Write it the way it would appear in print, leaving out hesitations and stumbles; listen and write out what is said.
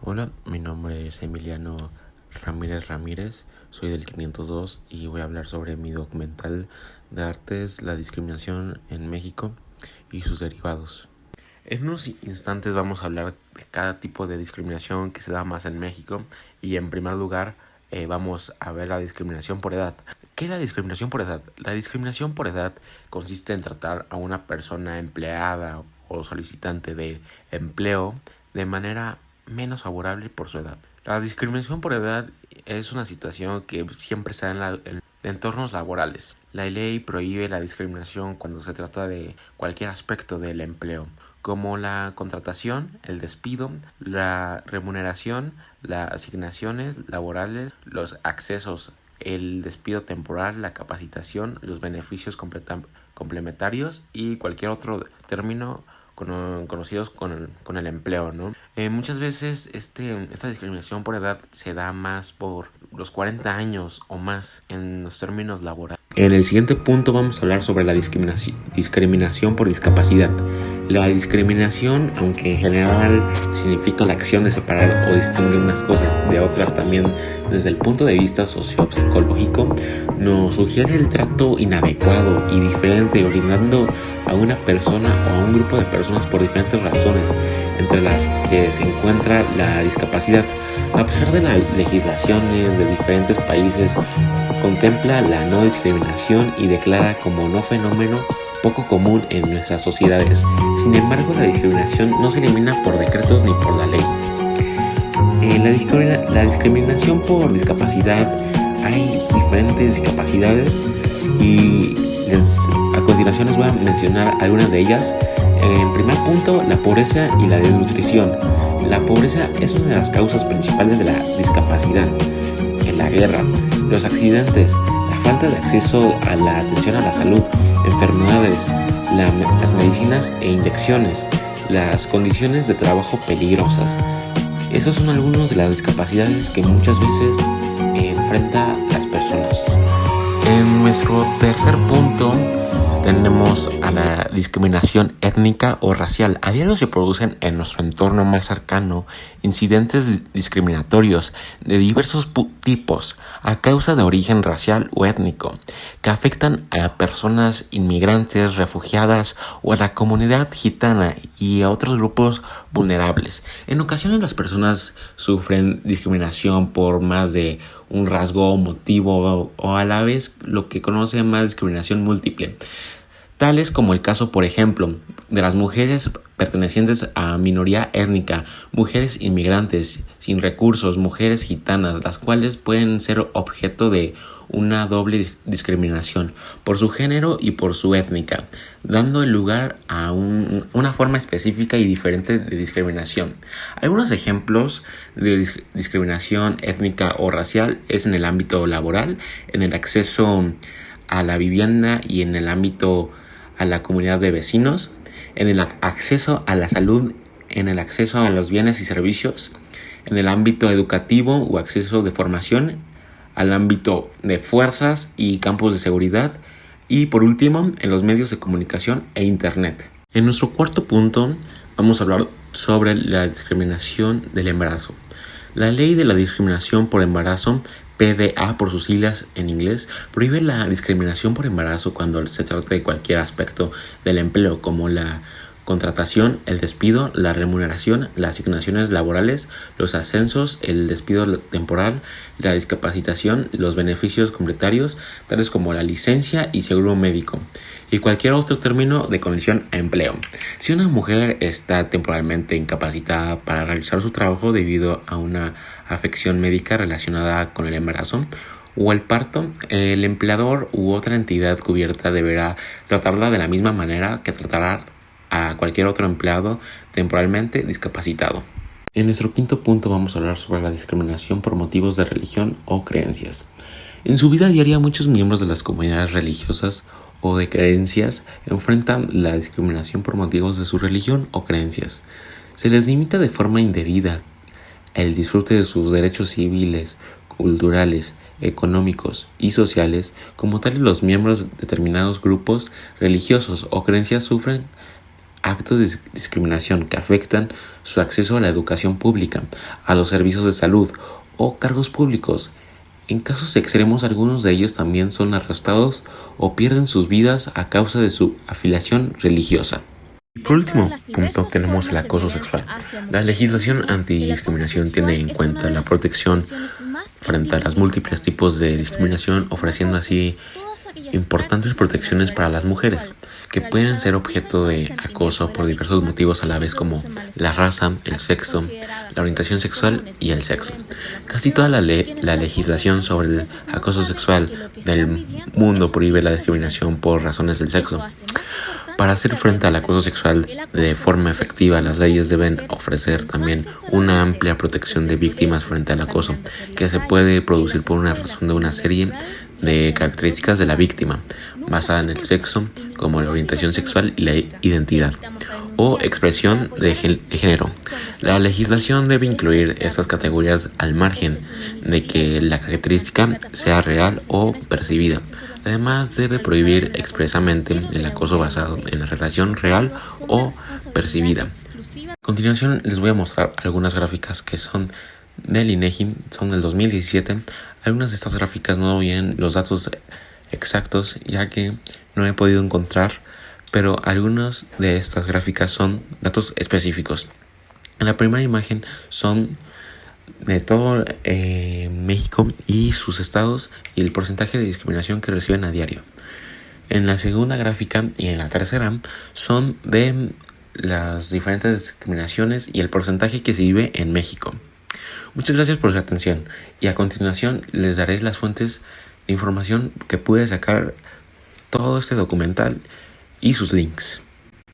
Hola, mi nombre es Emiliano Ramírez, soy del 502 y voy a hablar sobre mi documental de artes, la discriminación en México y sus derivados. En unos instantes vamos a hablar de cada tipo de discriminación que se da más en México y en primer lugar vamos a ver la discriminación por edad. ¿Qué es la discriminación por edad? La discriminación por edad consiste en tratar a una persona empleada o solicitante de empleo de manera menos favorable por su edad. La discriminación por edad es una situación que siempre se da en entornos laborales. La ley prohíbe la discriminación cuando se trata de cualquier aspecto del empleo, como la contratación, el despido, la remuneración, las asignaciones laborales, los accesos, el despido temporal, la capacitación, los beneficios complementarios y cualquier otro término conocidos con el empleo, ¿no? Muchas veces esta discriminación por edad se da más por los 40 años o más en los términos laborales. En el siguiente punto vamos a hablar sobre la discriminación por discapacidad. La discriminación, aunque en general significa la acción de separar o distinguir unas cosas de otras, también desde el punto de vista sociopsicológico, nos sugiere el trato inadecuado y diferente brindando a una persona o a un grupo de personas por diferentes razones, entre las que se encuentra la discapacidad. A pesar de las legislaciones de diferentes países, contempla la no discriminación y declara como no fenómeno poco común en nuestras sociedades. Sin embargo, la discriminación no se elimina por decretos ni por la ley. La discriminación por discapacidad, hay diferentes discapacidades y a continuación les voy a mencionar algunas de ellas. En primer punto, la pobreza y la desnutrición. La pobreza es una de las causas principales de la discapacidad. En la guerra, los accidentes, la falta de acceso a la atención a la salud, enfermedades, las medicinas e inyecciones, las condiciones de trabajo peligrosas. Esos son algunos de las discapacidades que muchas veces enfrentan las personas. En nuestro tercer punto tenemos a la discriminación étnica o racial. A diario se producen en nuestro entorno más cercano incidentes discriminatorios de diversos tipos a causa de origen racial o étnico que afectan a personas inmigrantes, refugiadas o a la comunidad gitana y a otros grupos vulnerables. En ocasiones las personas sufren discriminación por más de un rasgo o motivo o a la vez lo que conocen más discriminación múltiple, tales como el caso, por ejemplo, de las mujeres pertenecientes a minoría étnica, mujeres inmigrantes sin recursos, mujeres gitanas, las cuales pueden ser objeto de una doble discriminación por su género y por su étnica, dando lugar a una forma específica y diferente de discriminación. Algunos ejemplos de discriminación étnica o racial es en el ámbito laboral, en el acceso a la vivienda y en el ámbito a la comunidad de vecinos, en el acceso a la salud, en el acceso a los bienes y servicios, en el ámbito educativo o acceso de formación, al ámbito de fuerzas y campos de seguridad y por último en los medios de comunicación e internet. En nuestro cuarto punto vamos a hablar sobre la discriminación del embarazo. La ley de la discriminación por embarazo, PDA por sus siglas en inglés, prohíbe la discriminación por embarazo cuando se trata de cualquier aspecto del empleo, como la contratación, el despido, la remuneración, las asignaciones laborales, los ascensos, el despido temporal, la discapacitación, los beneficios complementarios, tales como la licencia y seguro médico, y cualquier otro término de conexión a empleo. Si una mujer está temporalmente incapacitada para realizar su trabajo debido a una afección médica relacionada con el embarazo o el parto, el empleador u otra entidad cubierta deberá tratarla de la misma manera que tratará a cualquier otro empleado temporalmente discapacitado. En nuestro quinto punto vamos a hablar sobre la discriminación por motivos de religión o creencias. En su vida diaria muchos miembros de las comunidades religiosas o de creencias enfrentan la discriminación por motivos de su religión o creencias. Se les limita de forma indebida el disfrute de sus derechos civiles, culturales, económicos y sociales. Como tales, los miembros de determinados grupos religiosos o creencias sufren actos de discriminación que afectan su acceso a la educación pública, a los servicios de salud o cargos públicos. En casos extremos, algunos de ellos también son arrestados o pierden sus vidas a causa de su afiliación religiosa. Por último punto tenemos el acoso sexual. La legislación antidiscriminación tiene en cuenta la protección frente a los múltiples tipos de discriminación, ofreciendo así importantes protecciones para las mujeres, que pueden ser objeto de acoso por diversos motivos a la vez, como la raza, el sexo, la orientación sexual y el sexo. Casi toda la legislación sobre el acoso sexual del mundo prohíbe la discriminación por razones del sexo. Para hacer frente al acoso sexual de forma efectiva, las leyes deben ofrecer también una amplia protección de víctimas frente al acoso, que se puede producir por una razón de una serie de características de la víctima, basada en el sexo, como la orientación sexual y la identidad, o expresión de género. La legislación debe incluir estas categorías al margen de que la característica sea real o percibida. Además, debe prohibir expresamente el acoso basado en la relación real o percibida. A continuación, les voy a mostrar algunas gráficas que son del INEGI, son del 2017. Algunas de estas gráficas no vienen los datos exactos, ya que no he podido encontrar, pero algunas de estas gráficas son datos específicos. En la primera imagen son de todo México y sus estados y el porcentaje de discriminación que reciben a diario. En la segunda gráfica y en la tercera son de las diferentes discriminaciones y el porcentaje que se vive en México. Muchas gracias por su atención, y a continuación les daré las fuentes de información que pude sacar todo este documental y sus links.